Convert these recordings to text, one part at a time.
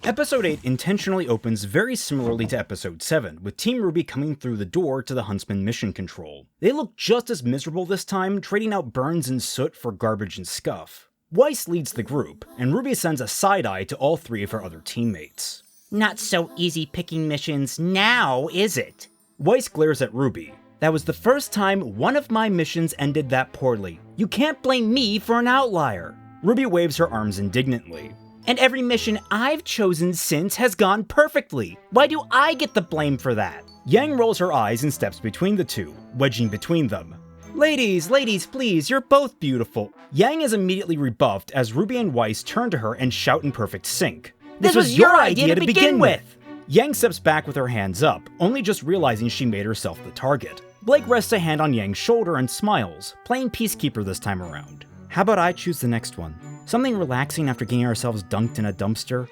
Episode 8 intentionally opens very similarly to Episode 7, with Team RWBY coming through the door to the Huntsman mission control. They look just as miserable this time, trading out burns and soot for garbage and scuff. Weiss leads the group, and RWBY sends a side-eye to all three of her other teammates. Not so easy picking missions now, is it? Weiss glares at RWBY. That was the first time one of my missions ended that poorly. You can't blame me for an outlier. RWBY waves her arms indignantly. And every mission I've chosen since has gone perfectly. Why do I get the blame for that? Yang rolls her eyes and steps between the two, wedging between them. Ladies, please, you're both beautiful. Yang is immediately rebuffed as RWBY and Weiss turn to her and shout in perfect sync. This was your idea to begin with! Yang steps back with her hands up, only just realizing she made herself the target. Blake rests a hand on Yang's shoulder and smiles, playing peacekeeper this time around. How about I choose the next one? Something relaxing after getting ourselves dunked in a dumpster?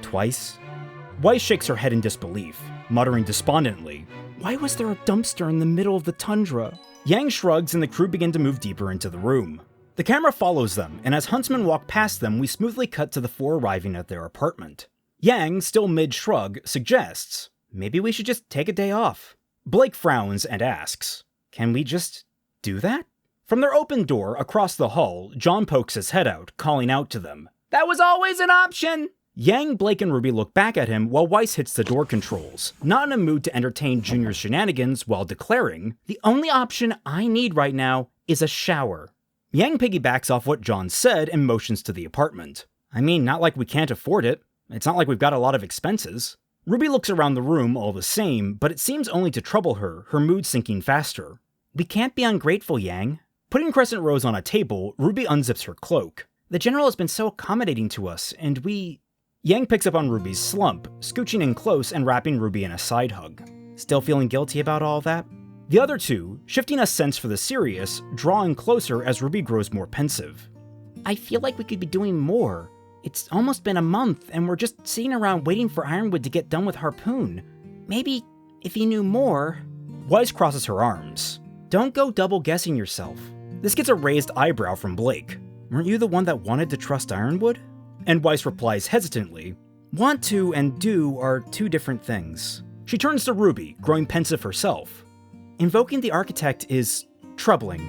Twice? Weiss shakes her head in disbelief, muttering despondently, "Why was there a dumpster in the middle of the tundra?" Yang shrugs and the crew begin to move deeper into the room. The camera follows them, and as Huntsmen walk past them, we smoothly cut to the four arriving at their apartment. Yang, still mid-shrug, suggests, "Maybe we should just take a day off." Blake frowns and asks, "Can we just do that?" From their open door, across the hall, John pokes his head out, calling out to them, "That was always an option!" Yang, Blake, and RWBY look back at him while Weiss hits the door controls, not in a mood to entertain Junior's shenanigans while declaring, "The only option I need right now is a shower." Yang piggybacks off what John said and motions to the apartment. I mean, not like we can't afford it. It's not like we've got a lot of expenses. RWBY looks around the room all the same, but it seems only to trouble her mood sinking faster. "We can't be ungrateful, Yang." Putting Crescent Rose on a table, RWBY unzips her cloak. "The General has been so accommodating to us, and we..." Yang picks up on RWBY's slump, scooching in close and wrapping RWBY in a side hug. "Still feeling guilty about all that?" The other two, shifting a sense for the serious, draw in closer as RWBY grows more pensive. "I feel like we could be doing more. It's almost been a month, and we're just sitting around waiting for Ironwood to get done with Harpoon. Maybe, if you knew more..." Weiss crosses her arms. "Don't go double-guessing yourself." This gets a raised eyebrow from Blake. "Weren't you the one that wanted to trust Ironwood?" And Weiss replies hesitantly, "Want to and do are two different things." She turns to RWBY, growing pensive herself. "Invoking the Architect is troubling.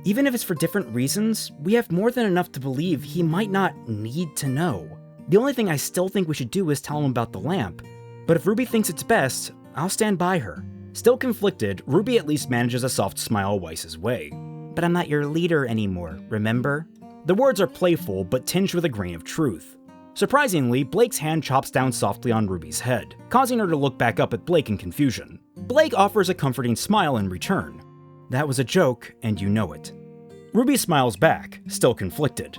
Even if it's for different reasons, we have more than enough to believe he might not need to know. The only thing I still think we should do is tell him about the lamp. But if RWBY thinks it's best, I'll stand by her." Still conflicted, RWBY at least manages a soft smile Weiss's way. "But I'm not your leader anymore, remember?" The words are playful, but tinged with a grain of truth. Surprisingly, Blake's hand chops down softly on RWBY's head, causing her to look back up at Blake in confusion. Blake offers a comforting smile in return. "That was a joke, and you know it." RWBY smiles back, still conflicted.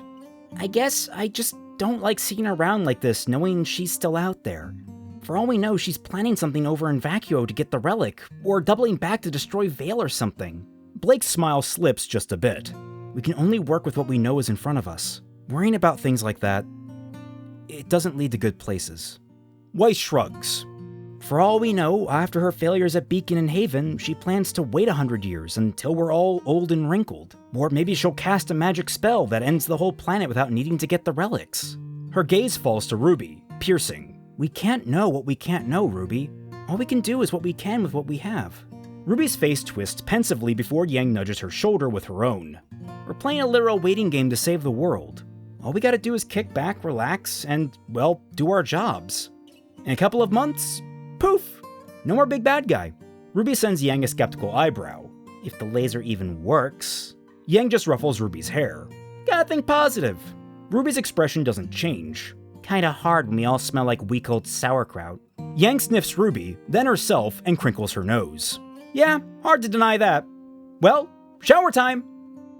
"I guess I just don't like sitting around like this knowing she's still out there. For all we know, she's planning something over in Vacuo to get the relic, or doubling back to destroy Vale or something." Blake's smile slips just a bit. "We can only work with what we know is in front of us. Worrying about things like that, it doesn't lead to good places." Weiss shrugs. "For all we know, after her failures at Beacon and Haven, she plans to wait 100 years until we're all old and wrinkled. Or maybe she'll cast a magic spell that ends the whole planet without needing to get the relics." Her gaze falls to RWBY, piercing. "We can't know what we can't know, RWBY. All we can do is what we can with what we have." RWBY's face twists pensively before Yang nudges her shoulder with her own. "We're playing a literal waiting game to save the world. All we gotta do is kick back, relax, and, well, do our jobs. In a couple of months, poof! No more big bad guy." RWBY sends Yang a skeptical eyebrow. "If the laser even works." Yang just ruffles RWBY's hair. "Gotta think positive." RWBY's expression doesn't change. "Kinda hard when we all smell like week old sauerkraut." Yang sniffs RWBY, then herself, and crinkles her nose. "Yeah, hard to deny that. Well, shower time."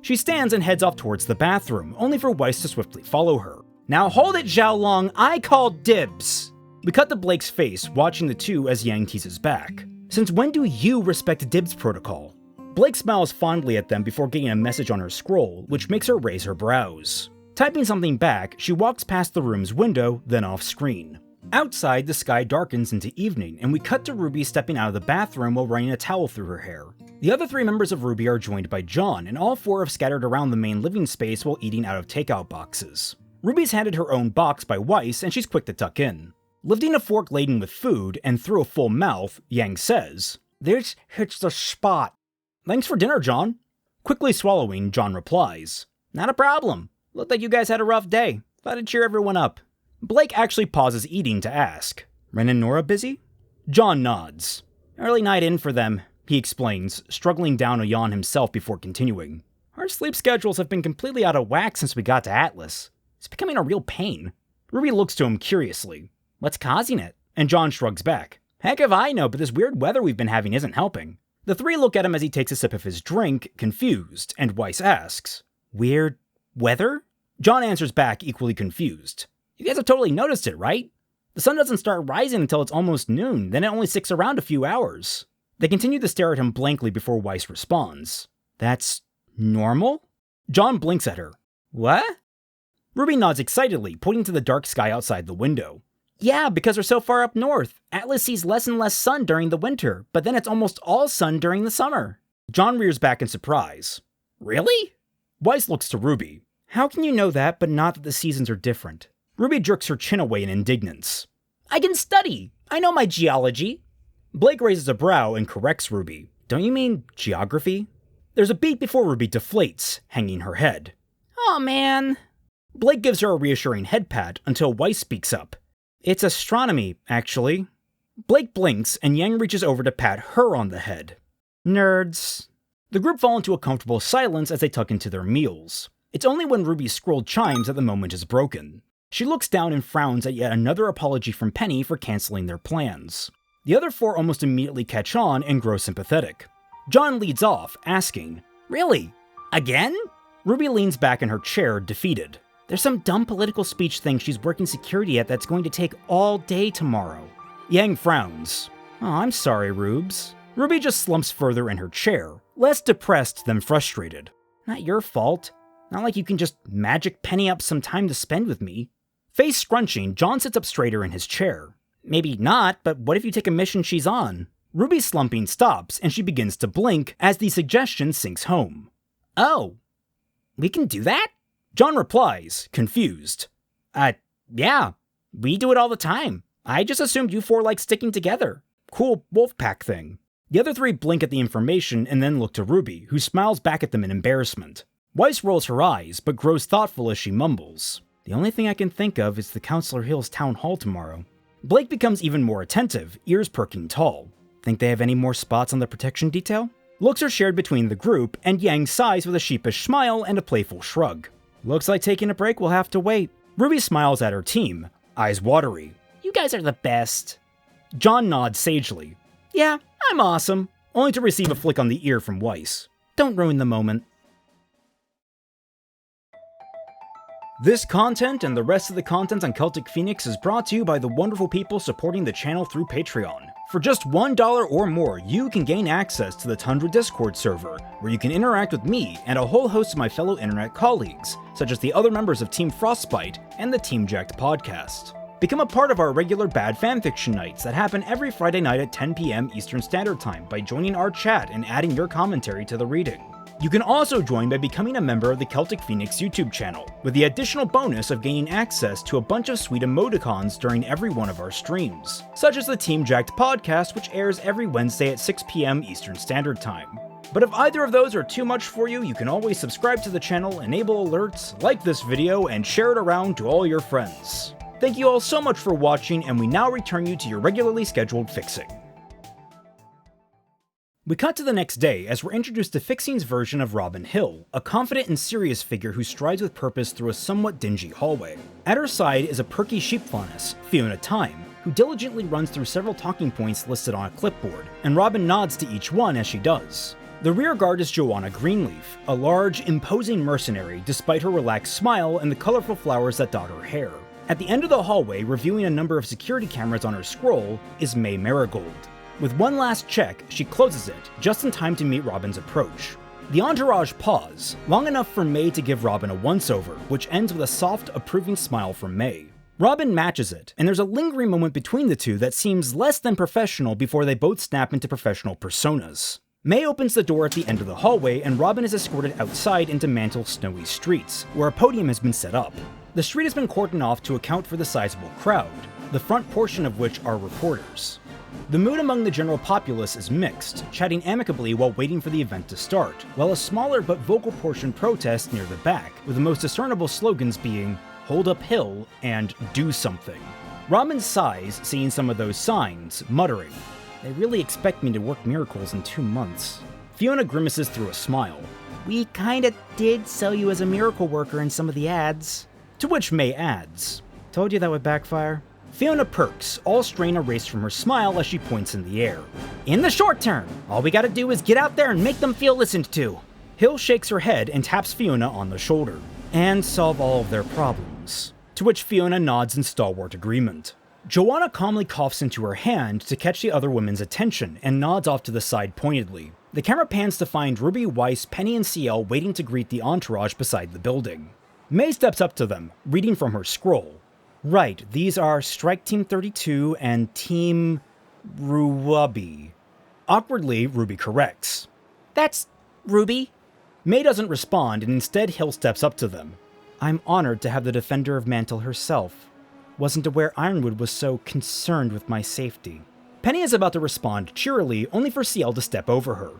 She stands and heads off towards the bathroom, only for Weiss to swiftly follow her. "Now hold it, Zhao Long, I call dibs." We cut to Blake's face, watching the two as Yang teases back. "Since when do you respect dibs protocol?" Blake smiles fondly at them before getting a message on her scroll, which makes her raise her brows. Typing something back, she walks past the room's window, then off screen. Outside, the sky darkens into evening, and we cut to RWBY stepping out of the bathroom while running a towel through her hair. The other three members of RWBY are joined by John, and all four have scattered around the main living space while eating out of takeout boxes. RWBY's handed her own box by Weiss, and she's quick to tuck in. Lifting a fork laden with food and through a full mouth, Yang says, "This hits the spot." "Thanks for dinner, John." Quickly swallowing, John replies, "Not a problem. Looked like you guys had a rough day. Thought I'd cheer everyone up." Blake actually pauses eating to ask, "Ren and Nora busy?" John nods. "Early night in for them," he explains, struggling down a yawn himself before continuing. "Our sleep schedules have been completely out of whack since we got to Atlas. It's becoming a real pain." Ruby looks to him curiously. "What's causing it?" And John shrugs back. "Heck if I know, but this weird weather we've been having isn't helping." The three look at him as he takes a sip of his drink, confused, and Weiss asks, "Weird weather?" John answers back, equally confused. "You guys have totally noticed it, right? The sun doesn't start rising until it's almost noon, then it only sticks around a few hours." They continue to stare at him blankly before Weiss responds, "That's normal?" John blinks at her. "What?" Ruby nods excitedly, pointing to the dark sky outside the window. "Yeah, because we're so far up north. Atlas sees less and less sun during the winter, but then it's almost all sun during the summer." John rears back in surprise. "Really?" Weiss looks to Ruby. "How can you know that, but not that the seasons are different?" Ruby jerks her chin away in indignance. "I can study! I know my geology!" Blake raises a brow and corrects Ruby. "Don't you mean geography?" There's a beat before Ruby deflates, hanging her head. "Aw, man." Blake gives her a reassuring head pat until Weiss speaks up. "It's astronomy, actually." Blake blinks, and Yang reaches over to pat her on the head. "Nerds." The group fall into a comfortable silence as they tuck into their meals. It's only when Ruby's scroll chimes that the moment is broken. She looks down and frowns at yet another apology from Penny for canceling their plans. The other four almost immediately catch on and grow sympathetic. John leads off, asking, "Really? Again?" Ruby leans back in her chair, defeated. "There's some dumb political speech thing she's working security at that's going to take all day tomorrow." Yang frowns. "Oh, I'm sorry, Rubes." Ruby just slumps further in her chair, less depressed than frustrated. "Not your fault. Not like you can just magic Penny up some time to spend with me." Face scrunching, John sits up straighter in his chair. "Maybe not, but what if you take a mission she's on?" Ruby's slumping stops, and she begins to blink as the suggestion sinks home. "Oh, we can do that?" John replies, confused. Yeah, we do it all the time. I just assumed you four like sticking together. Cool wolf pack thing." The other three blink at the information and then look to Ruby, who smiles back at them in embarrassment. Weiss rolls her eyes, but grows thoughtful as she mumbles. "The only thing I can think of is the Counselor Hill's town hall tomorrow." Blake becomes even more attentive, ears perking tall. "Think they have any more spots on the protection detail?" Looks are shared between the group, and Yang sighs with a sheepish smile and a playful shrug. "Looks like taking a break will have to wait." Ruby smiles at her team, eyes watery. "You guys are the best." John nods sagely. "Yeah, I'm awesome," only to receive a flick on the ear from Weiss. "Don't ruin the moment." This content and the rest of the content on Celtic Phoenix is brought to you by the wonderful people supporting the channel through Patreon. For just $1 or more, you can gain access to the Tundra Discord server, where you can interact with me and a whole host of my fellow internet colleagues, such as the other members of Team Frostbite and the Team Jacked podcast. Become a part of our regular bad fanfiction nights that happen every Friday night at 10 p.m. Eastern Standard Time by joining our chat and adding your commentary to the reading. You can also join by becoming a member of the Celtic Phoenix YouTube channel, with the additional bonus of gaining access to a bunch of sweet emoticons during every one of our streams, such as the Team Jacked podcast, which airs every Wednesday at 6 p.m. Eastern Standard Time. But if either of those are too much for you, you can always subscribe to the channel, enable alerts, like this video, and share it around to all your friends. Thank you all so much for watching, and we now return you to your regularly scheduled fixing. We cut to the next day as we're introduced to Fixing's version of Robin Hill, a confident and serious figure who strides with purpose through a somewhat dingy hallway. At her side is a perky sheepfauness, Fiona Time, who diligently runs through several talking points listed on a clipboard, and Robin nods to each one as she does. The rear guard is Joanna Greenleaf, a large, imposing mercenary despite her relaxed smile and the colorful flowers that dot her hair. At the end of the hallway, reviewing a number of security cameras on her scroll, is May Marigold. With one last check, she closes it, just in time to meet Robin's approach. The entourage pause, long enough for May to give Robin a once-over, which ends with a soft, approving smile from May. Robin matches it, and there's a lingering moment between the two that seems less than professional before they both snap into professional personas. May opens the door at the end of the hallway, and Robin is escorted outside into Mantle's snowy streets, where a podium has been set up. The street has been cordoned off to account for the sizable crowd, the front portion of which are reporters. The mood among the general populace is mixed, chatting amicably while waiting for the event to start, while a smaller but vocal portion protests near the back, with the most discernible slogans being, "Hold up hill," and "Do something." Robin sighs seeing some of those signs, muttering, "They really expect me to work miracles in 2 months." Fiona grimaces through a smile. We kinda did sell you as a miracle worker in some of the ads. To which May adds, Told you that would backfire. Fiona perks, all strain erased from her smile as she points in the air. In the short term, all we gotta do is get out there and make them feel listened to. Hill shakes her head and taps Fiona on the shoulder. And solve all of their problems. To which Fiona nods in stalwart agreement. Joanna calmly coughs into her hand to catch the other women's attention and nods off to the side pointedly. The camera pans to find RWBY, Weiss, Penny, and CL waiting to greet the entourage beside the building. May steps up to them, reading from her scroll. Right, these are Strike Team 32 and Team RWBY. Awkwardly, RWBY corrects. That's RWBY. May doesn't respond, and instead Hill steps up to them. I'm honored to have the Defender of Mantle herself. Wasn't aware Ironwood was so concerned with my safety. Penny is about to respond cheerily, only for CL to step over her.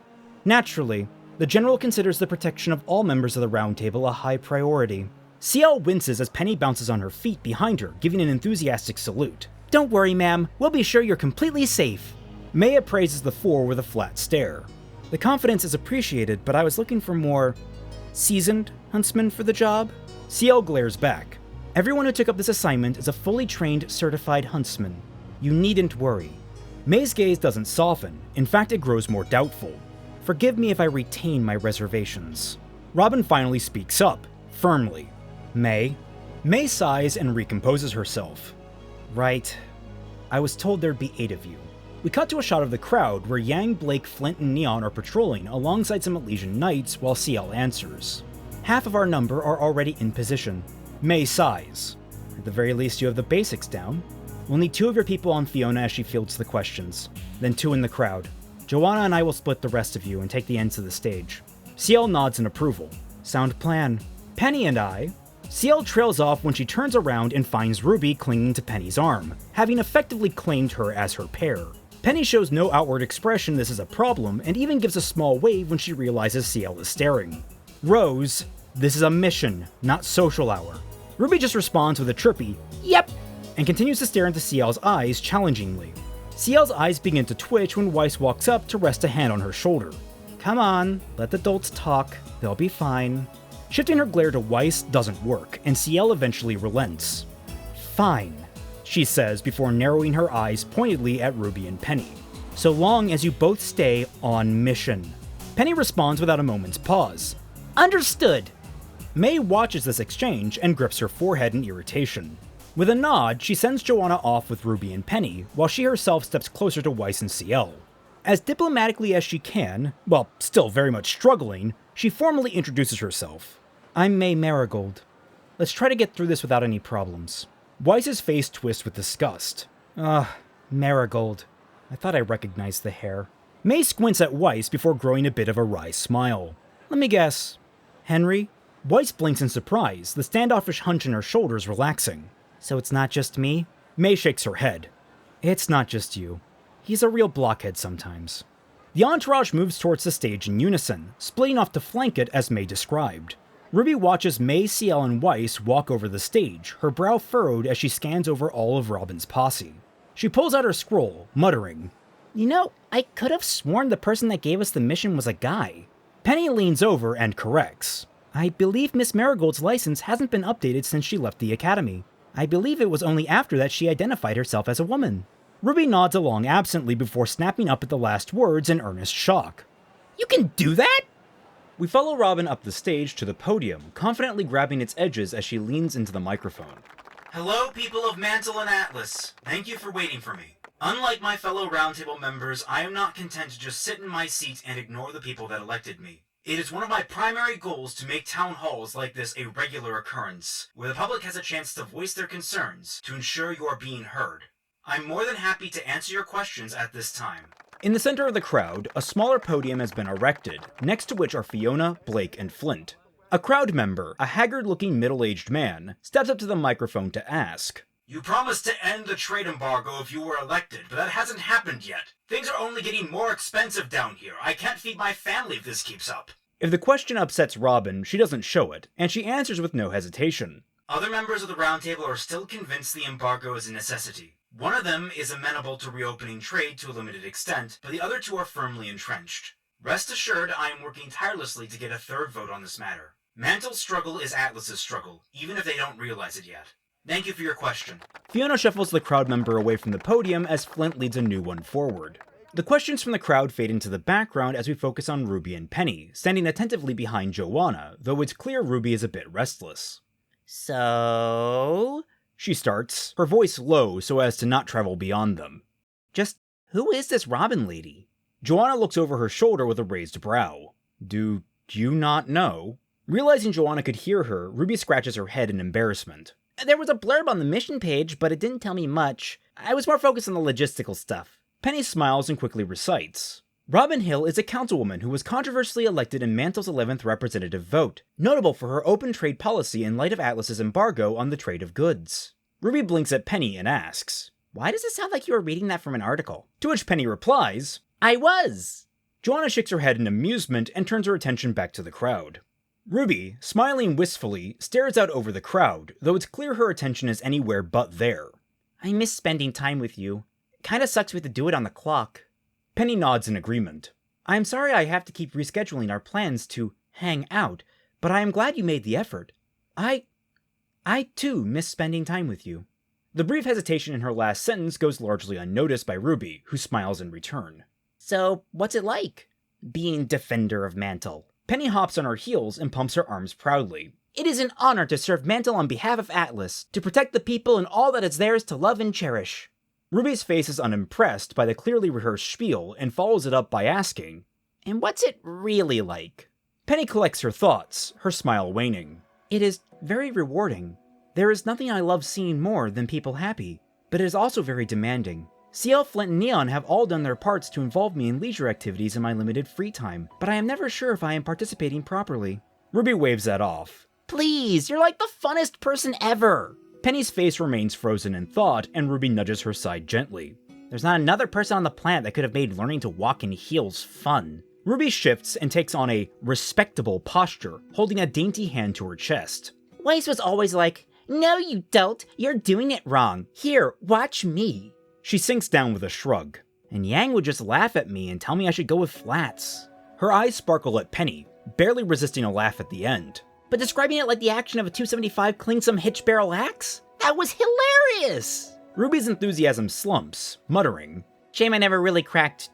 Naturally, the General considers the protection of all members of the Round Table a high priority. CL winces as Penny bounces on her feet behind her, giving an enthusiastic salute. Don't worry, ma'am. We'll be sure you're completely safe. May appraises the four with a flat stare. The confidence is appreciated, but I was looking for more seasoned huntsmen for the job. CL glares back. Everyone who took up this assignment is a fully trained, certified huntsman. You needn't worry. May's gaze doesn't soften. In fact, it grows more doubtful. Forgive me if I retain my reservations. Robin finally speaks up, firmly. May? May sighs and recomposes herself. Right. I was told there'd be 8 of you. We cut to a shot of the crowd where Yang, Blake, Flint, and Neon are patrolling alongside some Elysian Knights while CL answers. Half of our number are already in position. May sighs. At the very least, you have the basics down. We'll need 2 of your people on Fiona as she fields the questions, then 2 in the crowd. Joanna and I will split the rest of you and take the ends of the stage. CL nods in approval. Sound plan. Penny and I... CL trails off when she turns around and finds RWBY clinging to Penny's arm, having effectively claimed her as her pair. Penny shows no outward expression this is a problem, and even gives a small wave when she realizes CL is staring. Rose, this is a mission, not social hour. RWBY just responds with a chirpy, "Yep," and continues to stare into CL's eyes challengingly. CL's eyes begin to twitch when Weiss walks up to rest a hand on her shoulder. Come on, let the adults talk, they'll be fine. Shifting her glare to Weiss doesn't work, and CL eventually relents. Fine, she says before narrowing her eyes pointedly at RWBY and Penny. So long as you both stay on mission. Penny responds without a moment's pause. Understood. May watches this exchange and grips her forehead in irritation. With a nod, she sends Joanna off with RWBY and Penny, while she herself steps closer to Weiss and CL. As diplomatically as she can, while still very much struggling, she formally introduces herself. I'm May Marigold. Let's try to get through this without any problems. Weiss's face twists with disgust. Marigold. I thought I recognized the hair. May squints at Weiss before growing a bit of a wry smile. Let me guess. Henry? Weiss blinks in surprise, the standoffish hunch in her shoulders relaxing. So it's not just me? May shakes her head. It's not just you. He's a real blockhead sometimes. The entourage moves towards the stage in unison, splitting off to flank it as May described. RWBY watches May, CL, and Weiss walk over the stage, her brow furrowed as she scans over all of Robin's posse. She pulls out her scroll, muttering, You know, I could have sworn the person that gave us the mission was a guy. Penny leans over and corrects. I believe Miss Marigold's license hasn't been updated since she left the academy. I believe it was only after that she identified herself as a woman. RWBY nods along absently before snapping up at the last words in earnest shock. You can do that? We follow Robin up the stage to the podium, confidently grabbing its edges as she leans into the microphone. Hello, people of Mantle and Atlas. Thank you for waiting for me. Unlike my fellow Roundtable members, I am not content to just sit in my seat and ignore the people that elected me. It is one of my primary goals to make town halls like this a regular occurrence, where the public has a chance to voice their concerns, to ensure you are being heard. I'm more than happy to answer your questions at this time. In the center of the crowd, a smaller podium has been erected, next to which are Fiona, Blake, and Flint. A crowd member, a haggard-looking middle-aged man, steps up to the microphone to ask, You promised to end the trade embargo if you were elected, but that hasn't happened yet. Things are only getting more expensive down here. I can't feed my family if this keeps up. If the question upsets Robin, she doesn't show it, and she answers with no hesitation. Other members of the Roundtable are still convinced the embargo is a necessity. One of them is amenable to reopening trade to a limited extent, but the other two are firmly entrenched. Rest assured, I am working tirelessly to get a third vote on this matter. Mantle's struggle is Atlas's struggle, even if they don't realize it yet. Thank you for your question. Fiona shuffles the crowd member away from the podium as Flint leads a new one forward. The questions from the crowd fade into the background as we focus on Ruby and Penny, standing attentively behind Joanna, though it's clear Ruby is a bit restless. So... She starts, her voice low so as to not travel beyond them. Just who is this Robin lady? Joanna looks over her shoulder with a raised brow. Do you not know? Realizing Joanna could hear her, Ruby scratches her head in embarrassment. There was a blurb on the mission page, but it didn't tell me much. I was more focused on the logistical stuff. Penny smiles and quickly recites. Robin Hill is a councilwoman who was controversially elected in Mantle's 11th representative vote, notable for her open trade policy in light of Atlas's embargo on the trade of goods. Ruby blinks at Penny and asks, "Why does it sound like you were reading that from an article?" To which Penny replies, "I was!" Joanna shakes her head in amusement and turns her attention back to the crowd. Ruby, smiling wistfully, stares out over the crowd, though it's clear her attention is anywhere but there. "I miss spending time with you. Kinda sucks we have to do it on the clock." Penny nods in agreement. "I'm sorry I have to keep rescheduling our plans to hang out, but I am glad you made the effort. I too miss spending time with you." The brief hesitation in her last sentence goes largely unnoticed by Ruby, who smiles in return. "So, what's it like, being Defender of Mantle?" Penny hops on her heels and pumps her arms proudly. "It is an honor to serve Mantle on behalf of Atlas, to protect the people and all that is theirs to love and cherish." Ruby's face is unimpressed by the clearly rehearsed spiel and follows it up by asking, "And what's it really like?" Penny collects her thoughts, her smile waning. "It is very rewarding. There is nothing I love seeing more than people happy, but it is also very demanding. CL, Flint, and Neon have all done their parts to involve me in leisure activities in my limited free time, but I am never sure if I am participating properly." Ruby waves that off. "Please, you're like the funnest person ever!" Penny's face remains frozen in thought, and Ruby nudges her side gently. "There's not another person on the planet that could have made learning to walk in heels fun." Ruby shifts and takes on a respectable posture, holding a dainty hand to her chest. "Weiss was always like, 'No, you don't. You're doing it wrong. Here, watch me.'" She sinks down with a shrug. "And Yang would just laugh at me and tell me I should go with flats." Her eyes sparkle at Penny, barely resisting a laugh at the end. "But describing it like the action of a 275 Klingsum hitch barrel axe? That was hilarious!" Ruby's enthusiasm slumps, muttering, "Shame I never really cracked,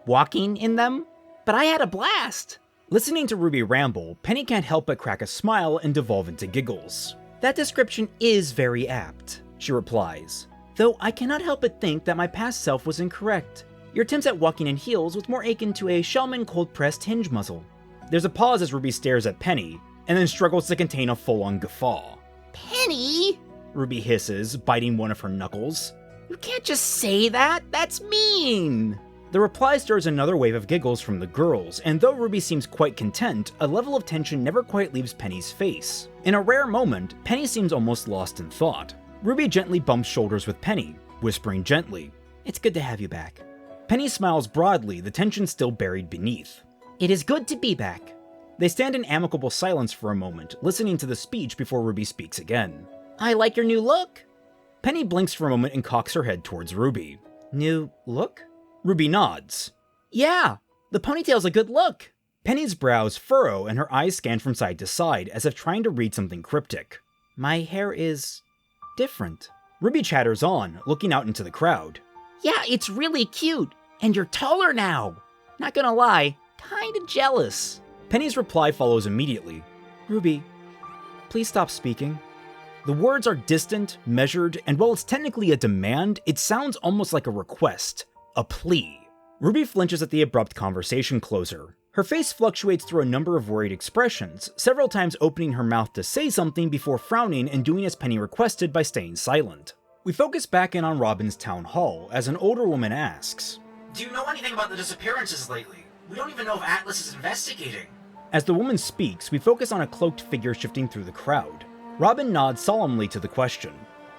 walking in them. But I had a blast." Listening to Ruby ramble, Penny can't help but crack a smile and devolve into giggles. "That description is very apt," she replies. "Though I cannot help but think that my past self was incorrect. Your attempts at walking in heels was more akin to a Shellman cold-pressed hinge muzzle." There's a pause as Ruby stares at Penny, and then struggles to contain a full-on guffaw. "Penny!" Ruby hisses, biting one of her knuckles. "You can't just say that! That's mean!" The reply stirs another wave of giggles from the girls, and though Ruby seems quite content, a level of tension never quite leaves Penny's face. In a rare moment, Penny seems almost lost in thought. Ruby gently bumps shoulders with Penny, whispering gently, "It's good to have you back." Penny smiles broadly, the tension still buried beneath. "It is good to be back." They stand in amicable silence for a moment, listening to the speech before Ruby speaks again. "I like your new look." Penny blinks for a moment and cocks her head towards Ruby. "New look?" Ruby nods. "Yeah, the ponytail's a good look." Penny's brows furrow and her eyes scan from side to side as if trying to read something cryptic. "My hair is different." Ruby chatters on, looking out into the crowd. "Yeah, it's really cute. And you're taller now. Not gonna lie, kinda jealous." Penny's reply follows immediately. "Ruby, please stop speaking." The words are distant, measured, and while it's technically a demand, it sounds almost like a request, a plea. Ruby flinches at the abrupt conversation closer. Her face fluctuates through a number of worried expressions, several times opening her mouth to say something before frowning and doing as Penny requested by staying silent. We focus back in on Robin's town hall as an older woman asks, "Do you know anything about the disappearances lately? We don't even know if Atlas is investigating." As the woman speaks, we focus on a cloaked figure shifting through the crowd. Robin nods solemnly to the question.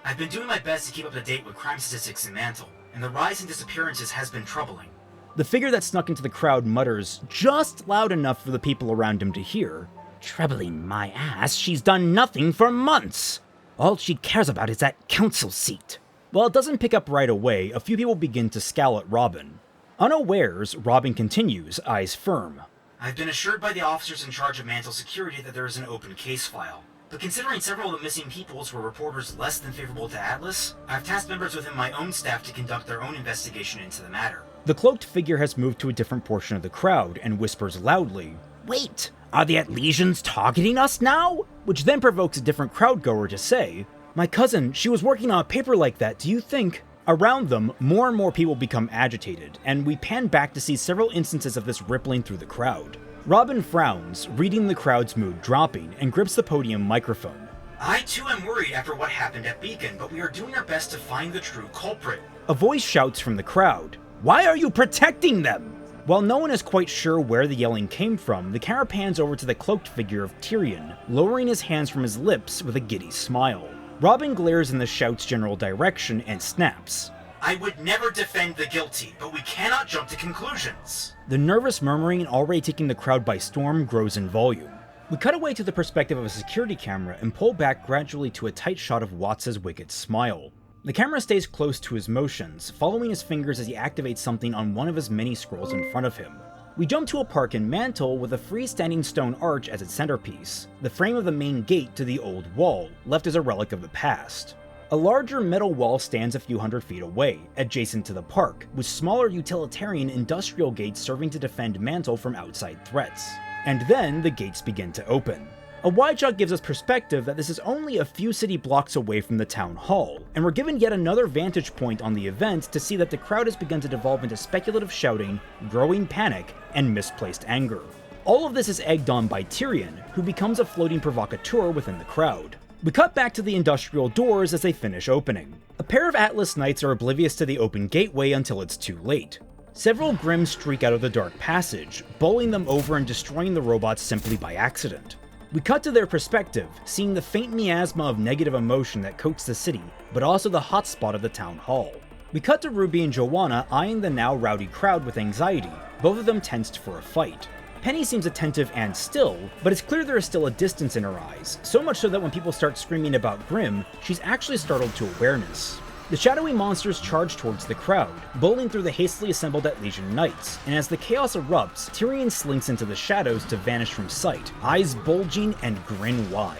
I've been doing my best to keep up to date with crime statistics in Mantle, and the rise in disappearances has been troubling. The figure that snuck into the crowd mutters just loud enough for the people around him to hear. Troubling my ass, she's done nothing for months. All she cares about is that council seat. While it doesn't pick up right away, a few people begin to scowl at Robin. Unawares, Robin continues, eyes firm. I've been assured by the officers in charge of Mantle security that there is an open case file. But considering several of the missing peoples were reporters less than favorable to Atlas, I've tasked members within my own staff to conduct their own investigation into the matter. The cloaked figure has moved to a different portion of the crowd and whispers loudly, Wait, are the Atlesians targeting us now? Which then provokes a different crowd goer to say, My cousin, she was working on a paper like that, do you think? Around them, more and more people become agitated, and we pan back to see several instances of this rippling through the crowd. Robin frowns, reading the crowd's mood dropping, and grips the podium microphone. I too am worried after what happened at Beacon, but we are doing our best to find the true culprit. A voice shouts from the crowd, Why are you protecting them? While no one is quite sure where the yelling came from, the camera pans over to the cloaked figure of Tyrion, lowering his hands from his lips with a giddy smile. Robin glares in the shout's general direction and snaps. I would never defend the guilty, but we cannot jump to conclusions. The nervous murmuring already taking the crowd by storm grows in volume. We cut away to the perspective of a security camera and pull back gradually to a tight shot of Watts' wicked smile. The camera stays close to his motions, following his fingers as he activates something on one of his many scrolls in front of him. We jump to a park in Mantle with a freestanding stone arch as its centerpiece, the frame of the main gate to the old wall, left as a relic of the past. A larger metal wall stands a few hundred feet away, adjacent to the park, with smaller utilitarian industrial gates serving to defend Mantle from outside threats. And then the gates begin to open. A wide shot gives us perspective that this is only a few city blocks away from the town hall, and we're given yet another vantage point on the event to see that the crowd has begun to devolve into speculative shouting, growing panic, and misplaced anger. All of this is egged on by Tyrion, who becomes a floating provocateur within the crowd. We cut back to the industrial doors as they finish opening. A pair of Atlas Knights are oblivious to the open gateway until it's too late. Several Grimm streak out of the dark passage, bowling them over and destroying the robots simply by accident. We cut to their perspective, seeing the faint miasma of negative emotion that coats the city, but also the hotspot of the town hall. We cut to Ruby and Joanna eyeing the now rowdy crowd with anxiety, both of them tensed for a fight. Penny seems attentive and still, but it's clear there is still a distance in her eyes, so much so that when people start screaming about Grimm, she's actually startled to awareness. The shadowy monsters charge towards the crowd, bowling through the hastily assembled Atlesian knights, and as the chaos erupts, Tyrion slinks into the shadows to vanish from sight, eyes bulging and grin wide.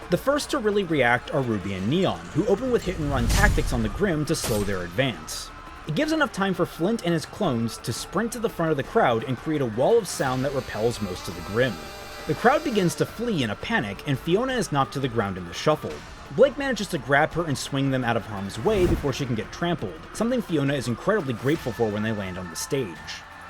The first to really react are Ruby and Neon, who open with hit-and-run tactics on the Grimm to slow their advance. It gives enough time for Flint and his clones to sprint to the front of the crowd and create a wall of sound that repels most of the Grimm. The crowd begins to flee in a panic, and Fiona is knocked to the ground in the shuffle. Blake manages to grab her and swing them out of harm's way before she can get trampled, something Fiona is incredibly grateful for when they land on the stage.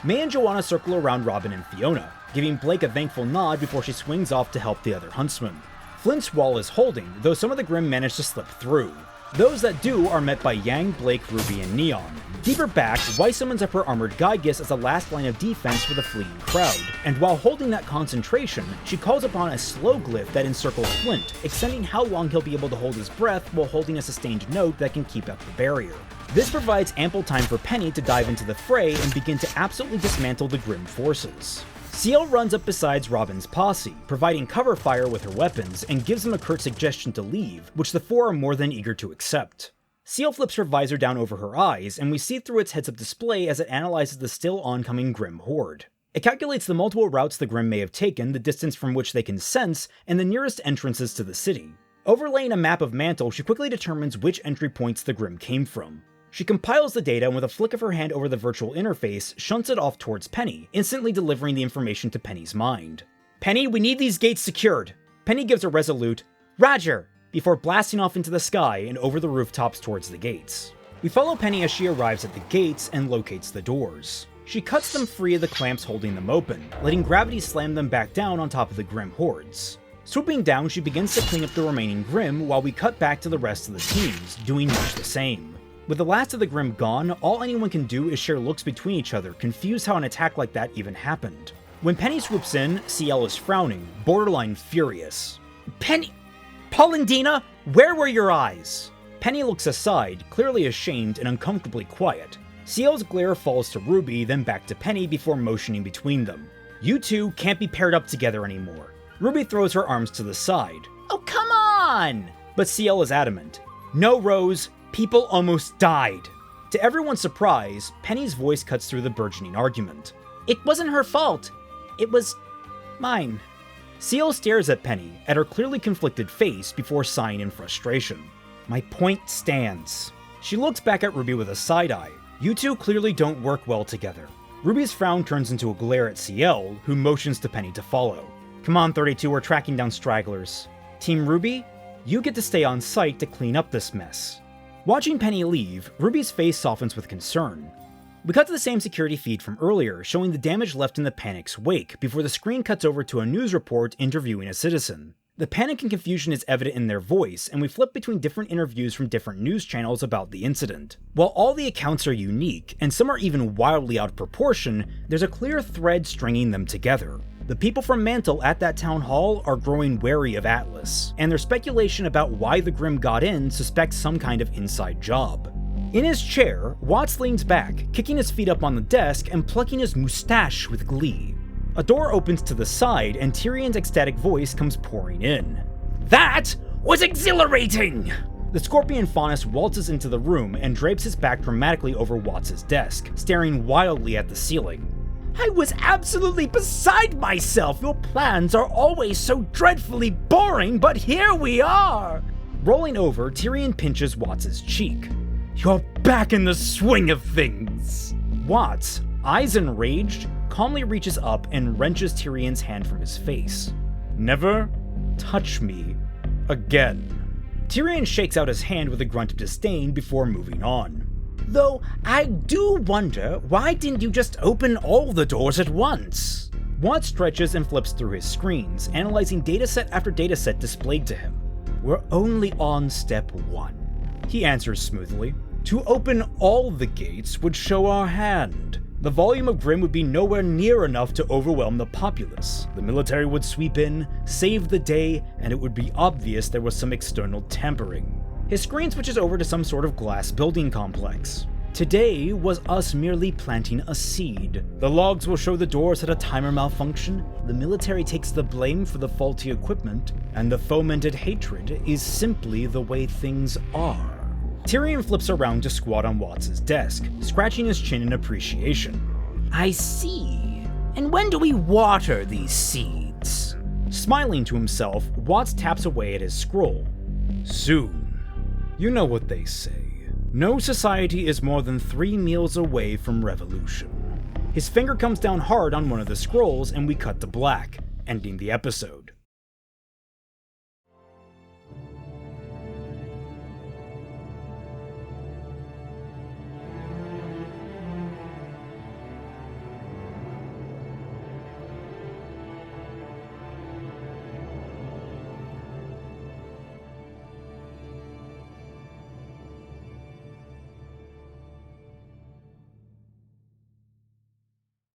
May and Joanna circle around Robin and Fiona, giving Blake a thankful nod before she swings off to help the other huntsmen. Flint's wall is holding, though some of the Grimm manage to slip through. Those that do are met by Yang, Blake, Ruby, and Neon. Deeper back, Weiss summons up her armored Gygus as a last line of defense for the fleeing crowd, and while holding that concentration, she calls upon a slow glyph that encircles Flint, extending how long he'll be able to hold his breath while holding a sustained note that can keep up the barrier. This provides ample time for Penny to dive into the fray and begin to absolutely dismantle the Grimm forces. Ciel runs up beside Robin's posse, providing cover fire with her weapons, and gives them a curt suggestion to leave, which the four are more than eager to accept. Ciel flips her visor down over her eyes, and we see through its heads-up display as it analyzes the still oncoming Grimm horde. It calculates the multiple routes the Grimm may have taken, the distance from which they can sense, and the nearest entrances to the city. Overlaying a map of Mantle, she quickly determines which entry points the Grimm came from. She compiles the data and with a flick of her hand over the virtual interface, shunts it off towards Penny, instantly delivering the information to Penny's mind. Penny, we need these gates secured. Penny gives a resolute, Roger, before blasting off into the sky and over the rooftops towards the gates. We follow Penny as she arrives at the gates and locates the doors. She cuts them free of the clamps holding them open, letting gravity slam them back down on top of the Grimm hordes. Swooping down, she begins to clean up the remaining Grimm while we cut back to the rest of the teams, doing much the same. With the last of the Grimm gone, all anyone can do is share looks between each other, confused how an attack like that even happened. When Penny swoops in, Ciel is frowning, borderline furious. Penny! Polendina, where were your eyes? Penny looks aside, clearly ashamed and uncomfortably quiet. CL's glare falls to RWBY, then back to Penny before motioning between them. You two can't be paired up together anymore. RWBY throws her arms to the side. Oh, come on! But CL is adamant. No, Rose, people almost died. To everyone's surprise, Penny's voice cuts through the burgeoning argument. It wasn't her fault. It was mine. CL stares at Penny, at her clearly conflicted face, before sighing in frustration. My point stands. She looks back at RWBY with a side-eye. You two clearly don't work well together. RWBY's frown turns into a glare at CL, who motions to Penny to follow. Come on, 32, we're tracking down stragglers. Team RWBY, you get to stay on site to clean up this mess. Watching Penny leave, RWBY's face softens with concern. We cut to the same security feed from earlier, showing the damage left in the panic's wake, before the screen cuts over to a news report interviewing a citizen. The panic and confusion is evident in their voice, and we flip between different interviews from different news channels about the incident. While all the accounts are unique, and some are even wildly out of proportion, there's a clear thread stringing them together. The people from Mantle at that town hall are growing wary of Atlas, and their speculation about why the Grimm got in suspects some kind of inside job. In his chair, Watts leans back, kicking his feet up on the desk and plucking his mustache with glee. A door opens to the side, and Tyrion's ecstatic voice comes pouring in. That was exhilarating! The Scorpion Faunus waltzes into the room and drapes his back dramatically over Watts' desk, staring wildly at the ceiling. I was absolutely beside myself! Your plans are always so dreadfully boring, but here we are! Rolling over, Tyrion pinches Watts' cheek. You're back in the swing of things! Watts, eyes enraged, calmly reaches up and wrenches Tyrion's hand from his face. Never touch me again. Tyrion shakes out his hand with a grunt of disdain before moving on. Though I do wonder, why didn't you just open all the doors at once? Watts stretches and flips through his screens, analyzing dataset after dataset displayed to him. We're only on step 1. He answers smoothly. To open all the gates would show our hand. The volume of Grimm would be nowhere near enough to overwhelm the populace. The military would sweep in, save the day, and it would be obvious there was some external tampering. His screen switches over to some sort of glass building complex. Today was us merely planting a seed. The logs will show the doors had a timer malfunction, the military takes the blame for the faulty equipment, and the fomented hatred is simply the way things are. Tyrion flips around to squat on Watts' desk, scratching his chin in appreciation. I see. And when do we water these seeds? Smiling to himself, Watts taps away at his scroll. Soon. You know what they say. No society is more than 3 meals away from revolution. His finger comes down hard on one of the scrolls and we cut to black, ending the episode.